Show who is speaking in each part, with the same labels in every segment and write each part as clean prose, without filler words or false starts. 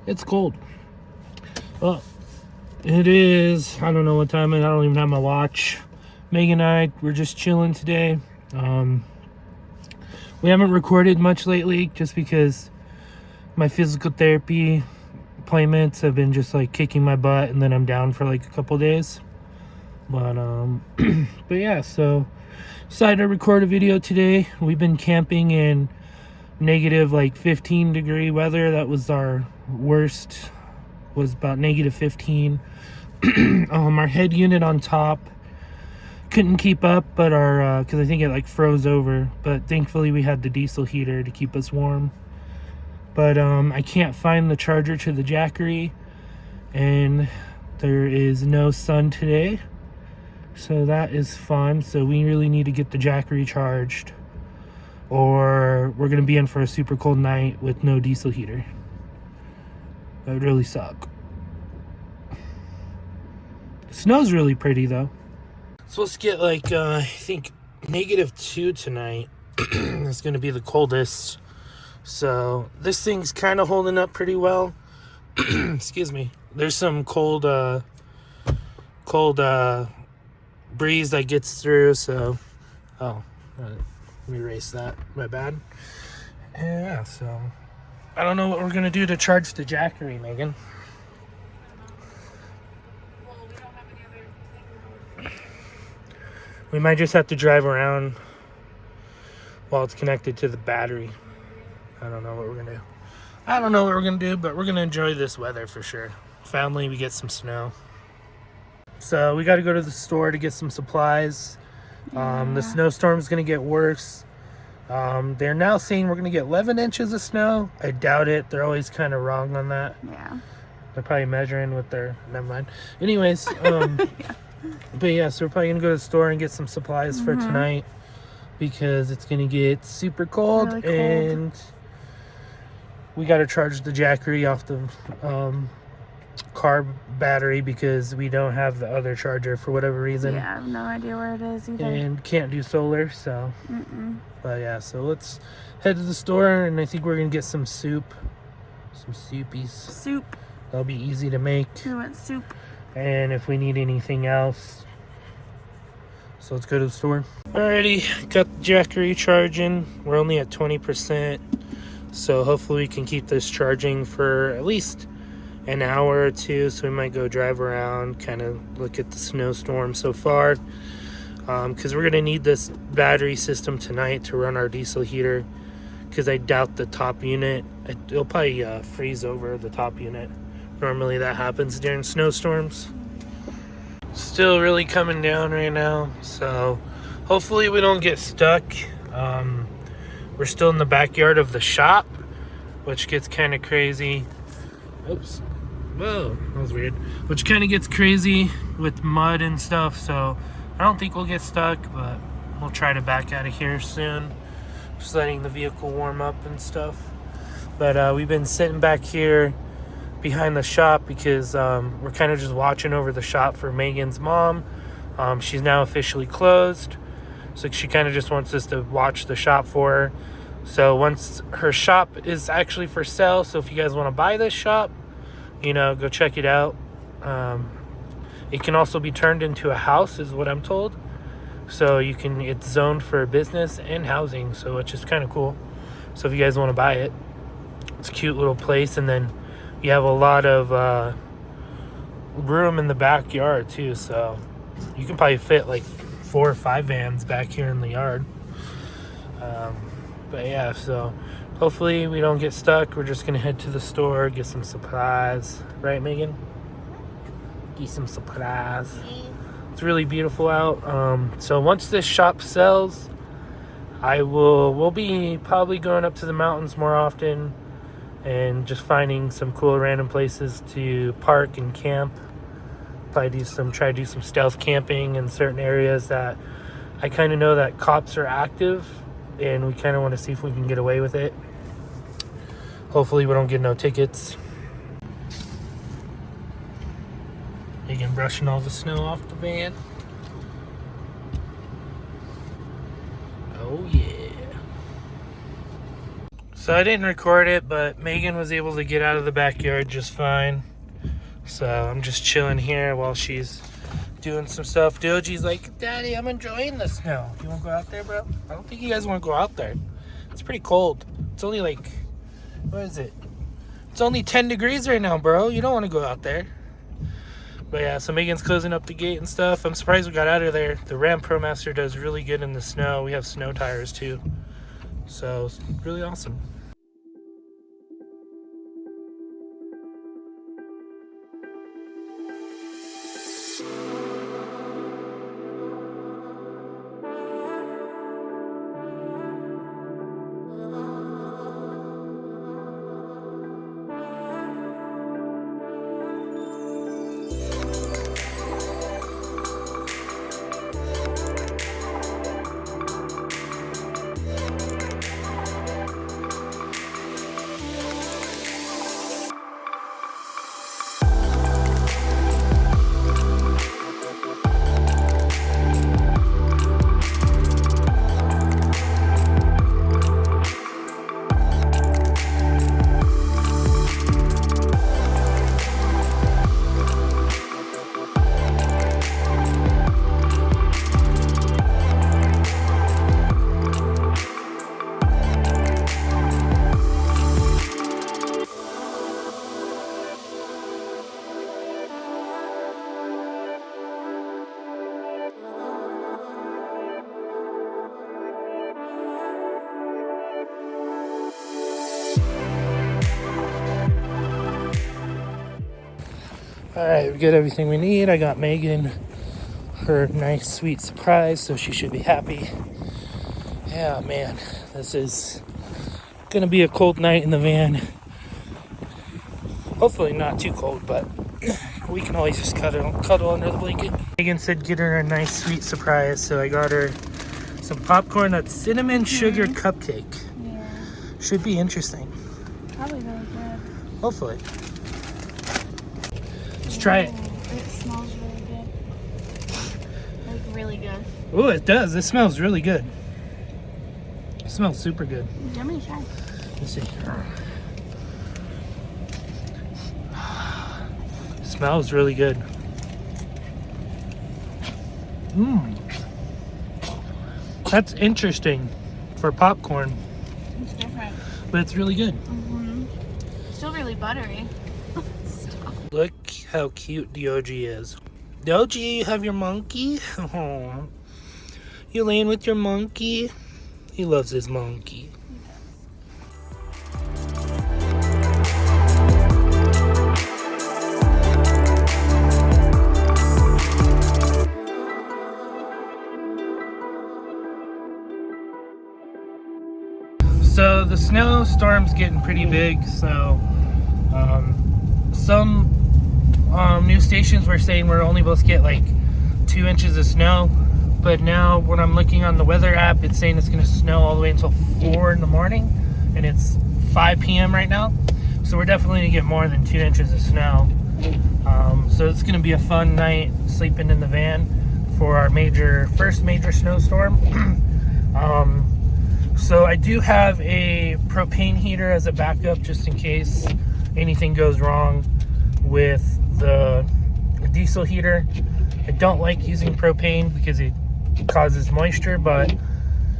Speaker 1: It's cold. Well, it is, I don't know what time it is. I don't even have my watch. Megan and I, we're just chilling today. We haven't recorded much lately just because my physical therapy appointments have been just like kicking my butt, and then I'm down for like a couple days. But but yeah, so decided to record a video today. We've been camping in negative like 15 degree weather. That was our worst, was about negative 15. Our head unit on top couldn't keep up, but our because I think it like froze over, but thankfully we had the diesel heater to keep us warm. But I can't find the charger to the Jackery, and there is no sun today, so that is fun. So we really need to get the Jackery charged, or we're gonna be in for a super cold night with no diesel heater. That would really suck. The snow's really pretty though. Supposed to get like I think -2 tonight. It's gonna be the coldest. So this thing's kind of holding up pretty well. Excuse me. There's some cold breeze that gets through. So let me erase that. My bad. Yeah. So I don't know what we're gonna do to charge the Jackery, Megan. We might just have to drive around while it's connected to the battery. I don't know what we're gonna do. I don't know what we're gonna do, but we're gonna enjoy this weather for sure. Finally, we get some snow. So we got to go to the store to get some supplies. The snowstorm's gonna get worse. They're now saying we're gonna get 11 inches of snow. I doubt it. They're always kind of wrong on that.
Speaker 2: Yeah.
Speaker 1: They're probably measuring with their. Never mind. Anyways. But yeah, so we're probably gonna go to the store and get some supplies for tonight, because it's gonna get super cold, really cold. And we got to charge the Jackery off the car battery because we don't have the other charger for whatever reason.
Speaker 2: Yeah, I have no idea where it is either.
Speaker 1: And can't do solar, so. But yeah, so let's head to the store, and I think we're gonna get some soup, some soupies.
Speaker 2: Soup.
Speaker 1: That'll be easy to make.
Speaker 2: We want soup.
Speaker 1: And if we need anything else, so let's go to the store. Alrighty, got the Jackery charging. We're only at 20%, so hopefully we can keep this charging for at least an hour or two. So we might go drive around, kind of look at the snowstorm so far, because we're gonna need this battery system tonight to run our diesel heater, because I doubt the top unit, it'll probably freeze over the top unit. Normally that happens during snowstorms. Still really coming down right now, so hopefully we don't get stuck. We're still in the backyard of the shop, which gets kind of crazy. Oops. Whoa, that was weird. Which kind of gets crazy with mud and stuff, so I don't think we'll get stuck, but we'll try to back out of here soon. Just letting the vehicle warm up and stuff. But we've been sitting back here behind the shop because we're kind of just watching over the shop for Megan's mom. She's now officially closed, so she kind of just wants us to watch the shop for her. So once her shop is actually for sale, so if you guys want to buy this shop, go check it out. It can also be turned into a house, is what I'm told. So it's zoned for business and housing, so it's just kind of cool. So if you guys want to buy it, it's a cute little place, and then you have a lot of room in the backyard too, so you can probably fit like 4 or 5 vans back here in the yard. But yeah, so hopefully we don't get stuck. We're just gonna head to the store, get some supplies, right, Megan? Get some supplies. It's really beautiful out. So once this shop sells, we'll be probably going up to the mountains more often, and just finding some cool random places to park and camp. Try to do some stealth camping in certain areas that I kind of know that cops are active, and we kind of want to see if we can get away with it. Hopefully we don't get no tickets. Again, brushing all the snow off the van. Oh yeah. So I didn't record it, but Megan was able to get out of the backyard just fine. So I'm just chilling here while she's doing some stuff. Doji's like, Daddy, I'm enjoying the snow. You want to go out there, bro? I don't think you guys want to go out there. It's pretty cold. It's only like, what is it? It's only 10 degrees right now, bro. You don't want to go out there. But yeah, so Megan's closing up the gate and stuff. I'm surprised we got out of there. The Ram ProMaster does really good in the snow. We have snow tires too. So it's really awesome. Alright, we got everything we need. I got Megan her nice sweet surprise, so she should be happy. Yeah, man, this is gonna be a cold night in the van. Hopefully not too cold, but we can always just cuddle under the blanket. Megan said get her a nice sweet surprise, so I got her some popcorn that's cinnamon sugar cupcake.
Speaker 2: Yeah.
Speaker 1: Should be interesting.
Speaker 2: Probably really good.
Speaker 1: Hopefully. Let's try it.
Speaker 2: It smells really good. Like really good.
Speaker 1: Oh, it does. It smells really good. It smells super good.
Speaker 2: Yummy, try.
Speaker 1: Let's see. It smells really good. Mmm. That's interesting for popcorn,
Speaker 2: It's different.
Speaker 1: but it's really good.
Speaker 2: Still really buttery.
Speaker 1: Look how cute Doji is. Doji, you have your monkey? Aww. You laying with your monkey? He loves his monkey. So the snowstorm's getting pretty big, so some news stations were saying we're only supposed to get like 2 inches of snow, but now when I'm looking on the weather app, it's saying it's going to snow all the way until 4 in the morning, and it's 5 p.m. right now, so we're definitely going to get more than 2 inches of snow. So it's going to be a fun night sleeping in the van for our first major snowstorm. So I do have a propane heater as a backup just in case anything goes wrong with the diesel heater. I don't like using propane because it causes moisture, but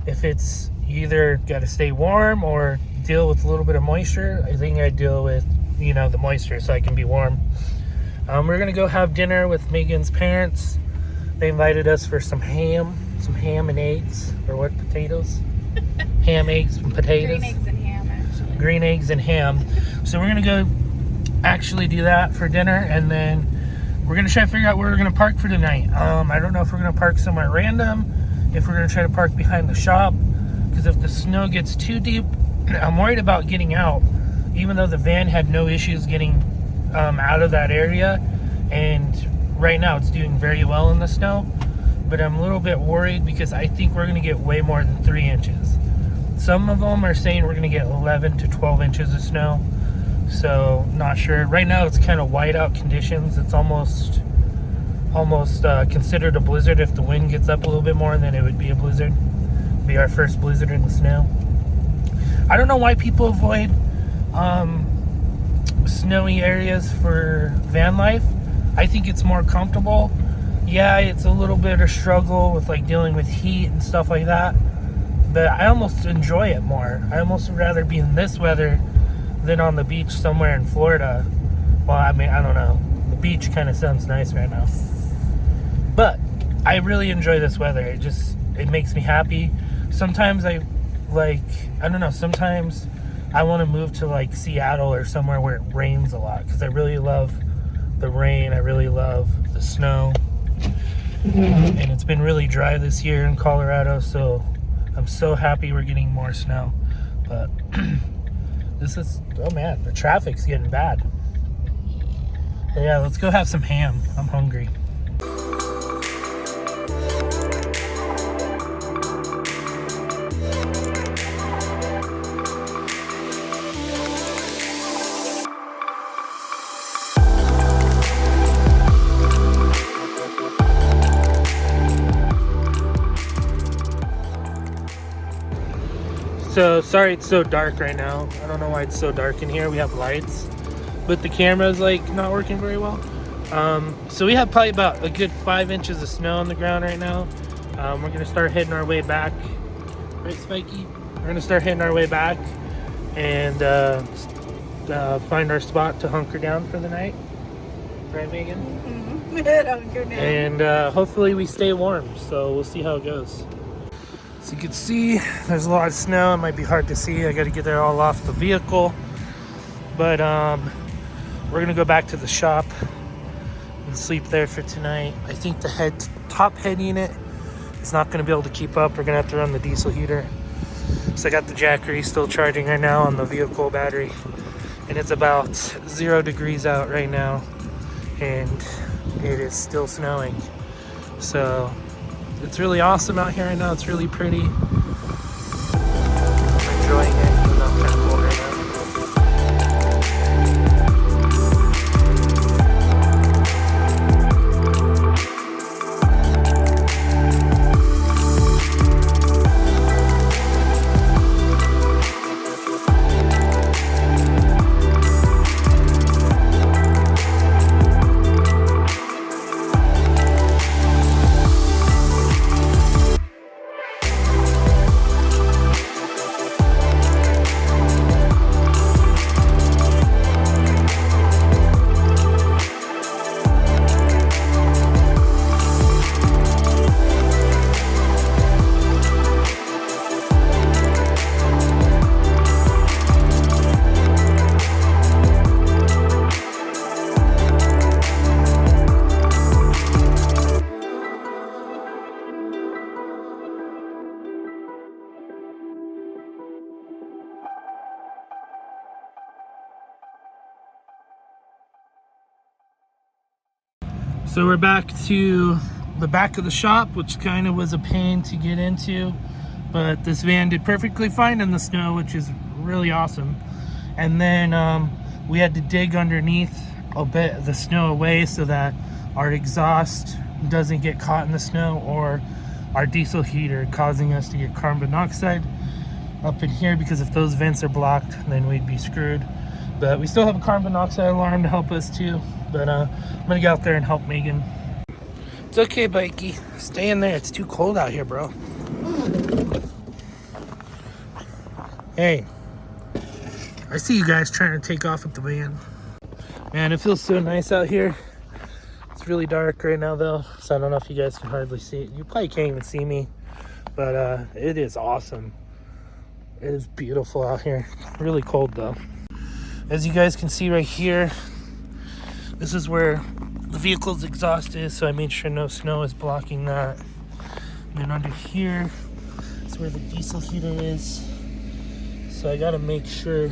Speaker 1: if it's either got to stay warm or deal with a little bit of moisture, I think I deal with, the moisture so I can be warm. We're going to go have dinner with Megan's parents. They invited us for some ham and eggs, or what, potatoes? Ham, eggs, and potatoes.
Speaker 2: Green eggs and ham, actually.
Speaker 1: Green eggs and ham. So we're gonna go actually do that for dinner, and then we're gonna try to figure out where we're gonna park for tonight. I don't know if we're gonna park somewhere random, if we're gonna try to park behind the shop, because if the snow gets too deep, I'm worried about getting out, even though the van had no issues getting out of that area, and right now it's doing very well in the snow. But I'm a little bit worried because I think we're going to get way more than 3 inches. Some of them are saying we're going to get 11 to 12 inches of snow. So, not sure. Right now it's kind of whiteout conditions. It's almost considered a blizzard. If the wind gets up a little bit more, then it would be a blizzard. It'd be our first blizzard in the snow. I don't know why people avoid snowy areas for van life. I think it's more comfortable. Yeah, it's a little bit of struggle with like dealing with heat and stuff like that, but I almost enjoy it more. I almost would rather be in this weather than on the beach somewhere in Florida. Well, I mean, I don't know. The beach kind of sounds nice right now, but I really enjoy this weather. It makes me happy. Sometimes I don't know, sometimes I want to move to like Seattle or somewhere where it rains a lot, because I really love the rain. I really love the snow. And it's been really dry this year in Colorado, so I'm so happy we're getting more snow. But oh man, the traffic's getting bad. But yeah, let's go have some ham. I'm hungry. So sorry it's so dark right now. I don't know why it's so dark in here. We have lights, but the camera's like not working very well. So we have probably about a good 5 inches of snow on the ground right now. We're gonna start heading our way back. Right, Spiky? We're gonna start heading our way back and find our spot to hunker down for the night. Right, Megan?
Speaker 2: Hunker down.
Speaker 1: And hopefully we stay warm. So we'll see how it goes. So you can see there's a lot of snow. It might be hard to see. I got to get it all off the vehicle. But we're going to go back to the shop and sleep there for tonight. I think the top head unit is not going to be able to keep up. We're going to have to run the diesel heater. So I got the Jackery still charging right now on the vehicle battery. And it's about 0 degrees out right now. And it is still snowing. So it's really awesome out here right now. It's really pretty. I'm enjoying it, even though I'm kind of cold right now. So we're back to the back of the shop, which kind of was a pain to get into, but this van did perfectly fine in the snow, which is really awesome. And then we had to dig underneath a bit of the snow away so that our exhaust doesn't get caught in the snow, or our diesel heater causing us to get carbon monoxide up in here, because if those vents are blocked, then we'd be screwed. But we still have a carbon monoxide alarm to help us too. But I'm gonna get out there and help Megan. It's okay, Bikey. Stay in there. It's too cold out here, bro. Hey, I see you guys trying to take off with the van. Man, it feels so nice out here. It's really dark right now though, so I don't know if you guys can hardly see it. You probably can't even see me, but it is awesome. It is beautiful out here. Really cold though. As you guys can see right here, this is where the vehicle's exhaust is, so I made sure no snow is blocking that. And then under here is where the diesel heater is. So I gotta make sure,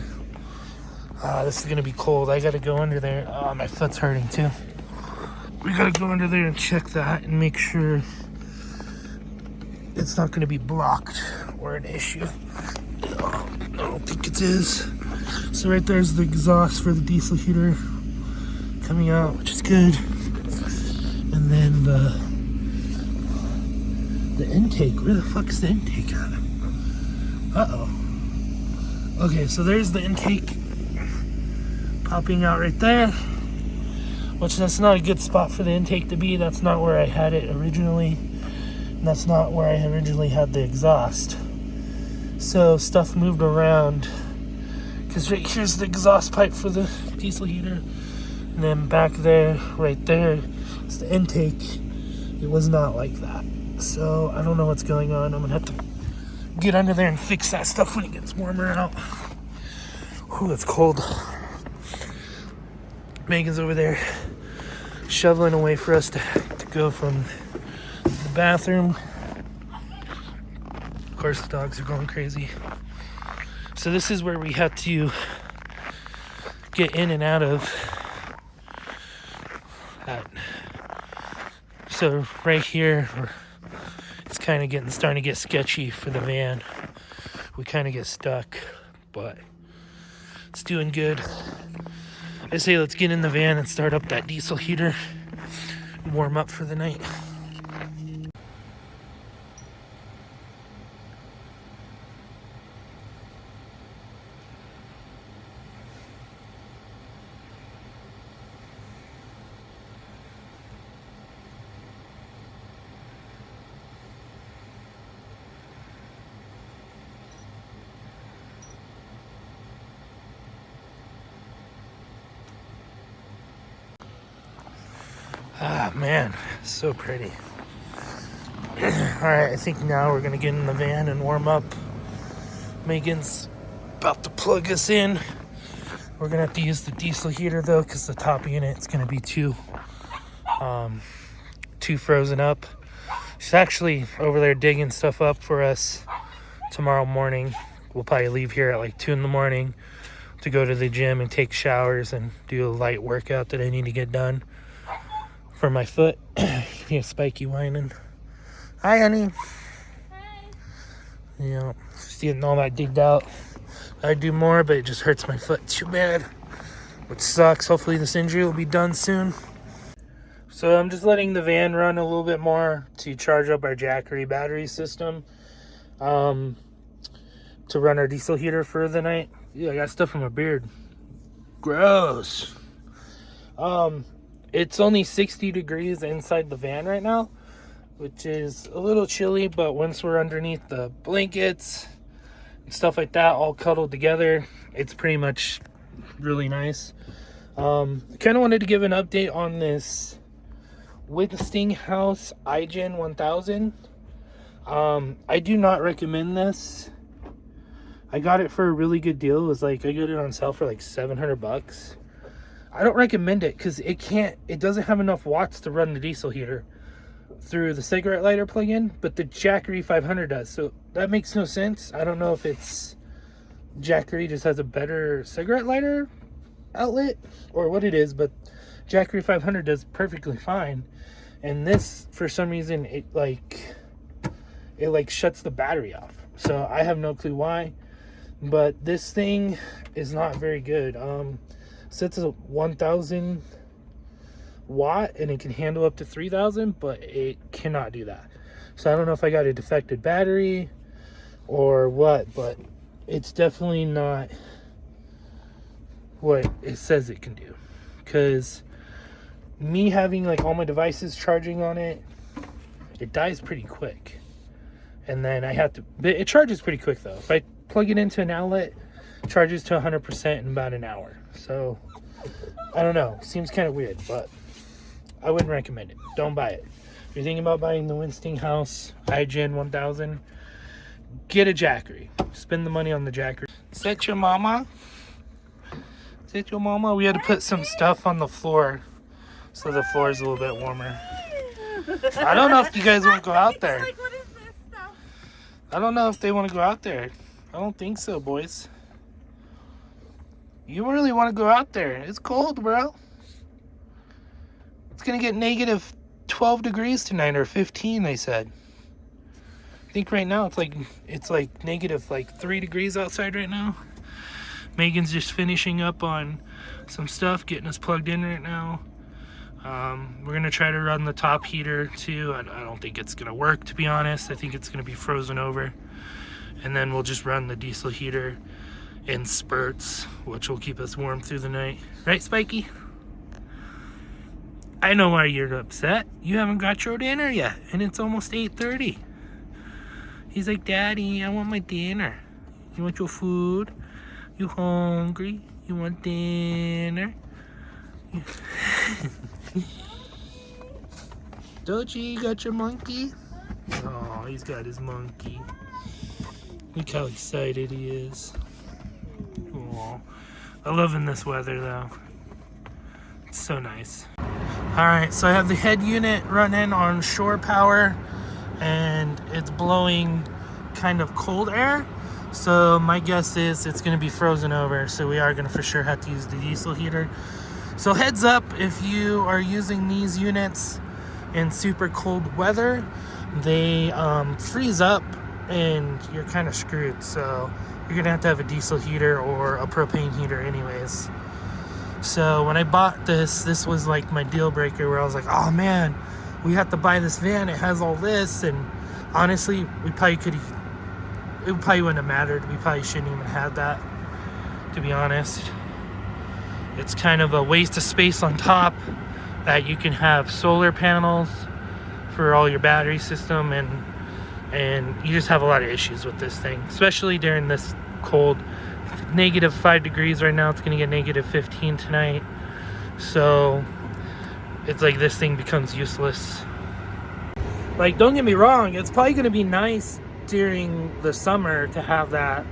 Speaker 1: this is gonna be cold. I gotta go under there. Oh, my foot's hurting too. We gotta go under there and check that and make sure it's not gonna be blocked or an issue. I don't think it is. So right there's the exhaust for the diesel heater coming out, which is good. And then the intake, where the fuck is the intake at? Uh-oh. Okay, so there's the intake popping out right there, which that's not a good spot for the intake to be. That's not where I had it originally. And that's not where I originally had the exhaust. So stuff moved around, because right here's the exhaust pipe for the diesel heater, and then back there, right there, is the intake. It was not like that. So I don't know what's going on. I'm gonna have to get under there and fix that stuff when it gets warmer out. Ooh, it's cold. Megan's over there shoveling away for us to go from the bathroom. Of course, the dogs are going crazy. So this is where we had to get in and out of. So right here, it's kind of starting to get sketchy for the van. We kind of get stuck, but it's doing good. I say let's get in the van and start up that diesel heater and warm up for the night. Ah, man, so pretty. Alright, I think now we're going to get in the van and warm up. Megan's about to plug us in. We're going to have to use the diesel heater, though, because the top unit is going to be too frozen up. She's actually over there digging stuff up for us tomorrow morning. We'll probably leave here at like 2 in the morning to go to the gym and take showers and do a light workout that I need to get done for my foot. Here's Spiky whining. Hi, honey.
Speaker 2: Hi.
Speaker 1: You know, she's getting all that digged out. I do more, but it just hurts my foot too bad, which sucks. Hopefully this injury will be done soon. So I'm just letting the van run a little bit more to charge up our Jackery battery system, to run our diesel heater for the night. Yeah, I got stuff from my beard. Gross. It's only 60 degrees inside the van right now, which is a little chilly, but once we're underneath the blankets and stuff like that, all cuddled together, it's pretty much really nice. Kind of wanted to give an update on this Westinghouse iGen 1000. I do not recommend this. I got it for a really good deal. It was like, I got it on sale for like $700. I don't recommend it because it doesn't have enough watts to run the diesel heater through the cigarette lighter plug-in, but the Jackery 500 does. So that makes no sense. I don't know if it's Jackery just has a better cigarette lighter outlet or what it is, but Jackery 500 does perfectly fine. And this, for some reason, it shuts the battery off. So I have no clue why, but this thing is not very good. So it's a 1000 watt and it can handle up to 3000, but it cannot do that. So I don't know if I got a defective battery or what, but it's definitely not what it says it can do. Because me having like all my devices charging on it, it dies pretty quick. And then I have to, it charges pretty quick though. If I plug it into an outlet, it charges to 100% in about an hour. So I don't know, seems kind of weird, but I wouldn't recommend it. Don't buy it. If you're thinking about buying the Westinghouse iGen 1000, get a Jackery. Spend the money on the Jackery. Is that your mama? Is that your mama? We had to put some stuff on the floor so the floor is a little bit warmer. I don't know if you guys want to go out there.
Speaker 2: Like, what is this stuff?
Speaker 1: I don't know if they want to go out there. I don't think so, boys. You really want to go out there. It's cold, bro. It's going to get negative 12 degrees tonight, or 15, they said. I think right now it's like negative 3 degrees outside right now. Megan's just finishing up on some stuff, getting us plugged in right now. We're going to try to run the top heater too. I don't think it's going to work, to be honest. I think it's going to be frozen over. And then we'll just run the diesel heater in spurts, which will keep us warm through the night. Right, Spiky? I know why you're upset. You haven't got your dinner yet, and it's almost 8:30. He's like, Daddy, I want my dinner. You want your food? You hungry? You want dinner? Doji, you got your monkey? Oh, he's got his monkey. Look how excited he is. Oh, I love in this weather though. It's so nice. Alright, so I have the head unit running on shore power, and it's blowing kind of cold air. So my guess is it's going to be frozen over, so we are going to for sure have to use the diesel heater. So heads up, if you are using these units in super cold weather, they freeze up and you're kind of screwed. So you're going to have a diesel heater or a propane heater anyways. So when I bought this was like my deal breaker, where I was like, oh man, we have to buy this van, it has all this. And honestly, it probably wouldn't have mattered. We probably shouldn't even have that, to be honest. It's kind of a waste of space on top, that you can have solar panels for all your battery system, and you just have a lot of issues with this thing, especially during this cold. -5 degrees right now. It's gonna get -15 tonight, so it's like this thing becomes useless. Like, don't get me wrong, it's probably gonna be nice during the summer to have that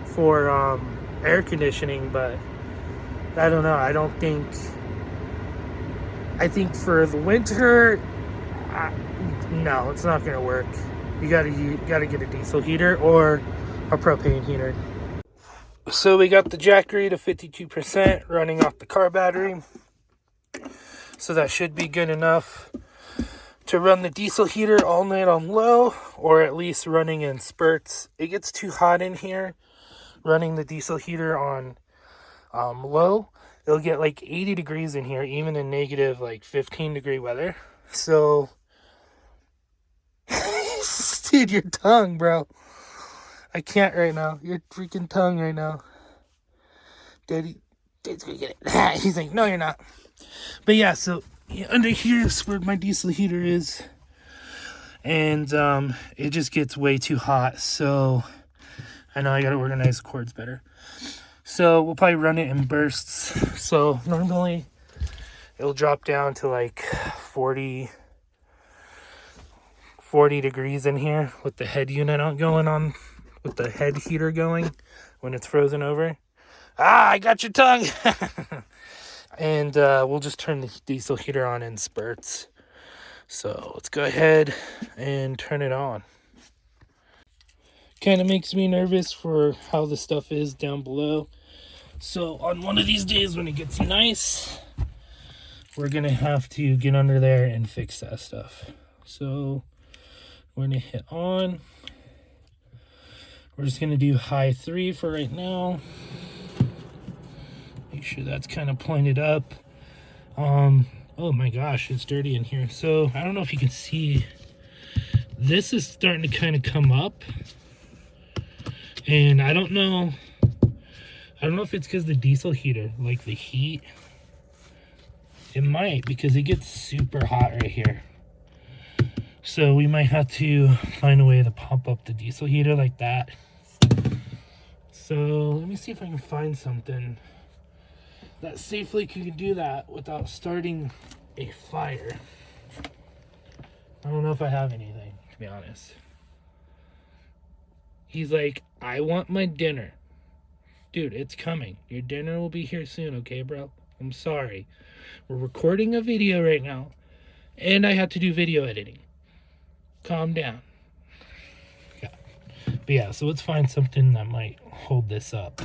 Speaker 1: for air conditioning, but I don't know. I think for the winter, no, it's not gonna work. You gotta get a diesel heater or a propane heater. So we got the Jackery to 52% running off the car battery. So that should be good enough to run the diesel heater all night on low, or at least running in spurts. It gets too hot in here running the diesel heater on low. It'll get like 80 degrees in here, even in -15 degree weather. So, dude, your tongue, bro. I can't right now. Your freaking tongue right now. Daddy's gonna get it. He's like, no, you're not. But yeah, so under here is where my diesel heater is. And it just gets way too hot. So I know I gotta organize the cords better. So we'll probably run it in bursts. So normally it'll drop down to like 40 degrees in here with the head unit going on. With the head heater going when it's frozen over. I got your tongue. And we'll just turn the diesel heater on in spurts. So let's go ahead and turn it on. Kind of makes me nervous for how the stuff is down below. So on one of these days when it gets nice, we're gonna have to get under there and fix that stuff. So we're gonna hit on. We're just going to do high 3 for right now. Make sure that's kind of pointed up. Oh my gosh, it's dirty in here. So I don't know if you can see. This is starting to kind of come up. And I don't know if it's because the diesel heater, like the heat. It might, because it gets super hot right here. So we might have to find a way to pump up the diesel heater like that. So let me see if I can find something that safely can do that without starting a fire. I don't know if I have anything, to be honest. He's like, I want my dinner. Dude, it's coming. Your dinner will be here soon, okay, bro? I'm sorry. We're recording a video right now, and I have to do video editing. Calm down. Yeah. But yeah, so let's find something that might hold this up.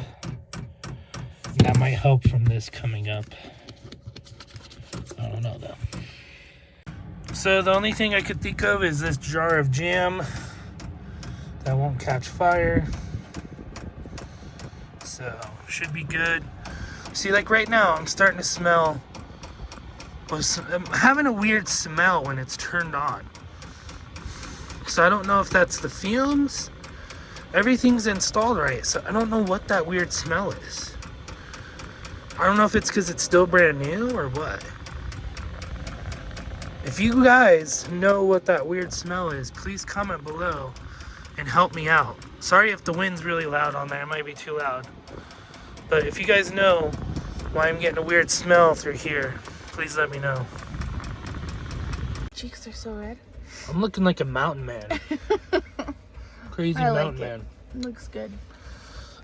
Speaker 1: That might help from this coming up. I don't know though. So the only thing I could think of is this jar of jam that won't catch fire. So should be good. See, like right now I'm starting to smell, I'm having a weird smell when it's turned on. So I don't know if that's the fumes, Everything's installed right, so I don't know what that weird smell is. I don't know if it's because it's still brand new or what. If you guys know what that weird smell is, please comment below and help me out. Sorry if the wind's really loud on there. It might be too loud. But if you guys know why I'm getting a weird smell through here, please let me know.
Speaker 2: Cheeks are so red.
Speaker 1: I'm looking like a mountain man. Crazy mountain man.
Speaker 2: Looks good.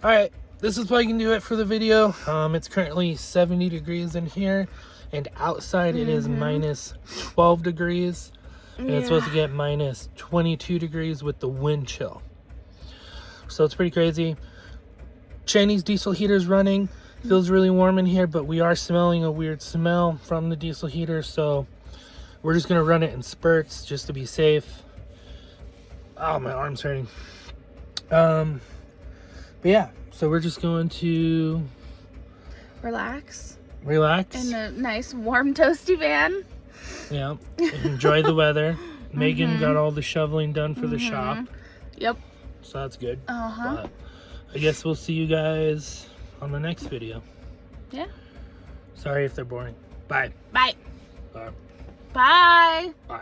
Speaker 1: Alright, this is probably going to do it for the video. It's currently 70 degrees in here. And outside it is minus 12 degrees. And it's supposed to get minus 22 degrees with the wind chill. So it's pretty crazy. Chinese diesel heater's running. Feels really warm in here, but we are smelling a weird smell from the diesel heater. So we're just going to run it in spurts just to be safe. Oh, my arm's hurting. But yeah, so we're just going to
Speaker 2: Relax.
Speaker 1: relax.
Speaker 2: In a nice, warm, toasty van.
Speaker 1: Yeah, enjoy the weather. Megan got all the shoveling done for the shop.
Speaker 2: Yep.
Speaker 1: So that's good.
Speaker 2: Uh-huh.
Speaker 1: But I guess we'll see you guys on the next video.
Speaker 2: Yeah.
Speaker 1: Sorry if they're boring. Bye.
Speaker 2: Bye.
Speaker 1: Bye.
Speaker 2: Bye.
Speaker 1: Bye.